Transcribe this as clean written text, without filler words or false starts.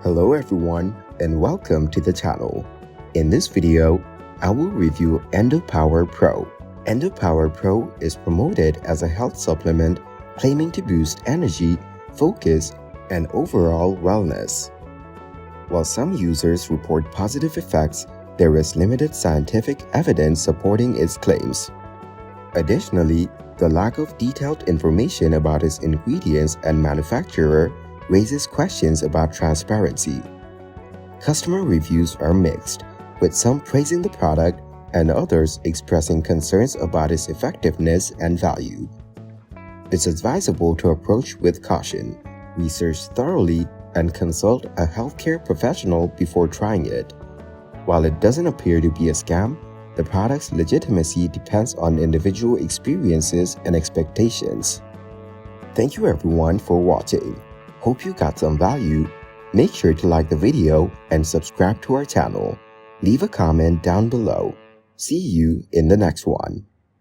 Hello everyone and welcome to the channel. In this video, I will review Endopower Pro. Endopower Pro is promoted as a health supplement claiming to boost energy, focus, and overall wellness. While some users report positive effects, there is limited scientific evidence supporting its claims. Additionally, the lack of detailed information about its ingredients and manufacturer raises questions about transparency. Customer reviews are mixed, with some praising the product and others expressing concerns about its effectiveness and value. It's advisable to approach with caution, research thoroughly, and consult a healthcare professional before trying it. While it doesn't appear to be a scam, the product's legitimacy depends on individual experiences and expectations. Thank you everyone for watching. Hope you got some value. Make sure to like the video and subscribe to our channel. Leave a comment down below. See you in the next one.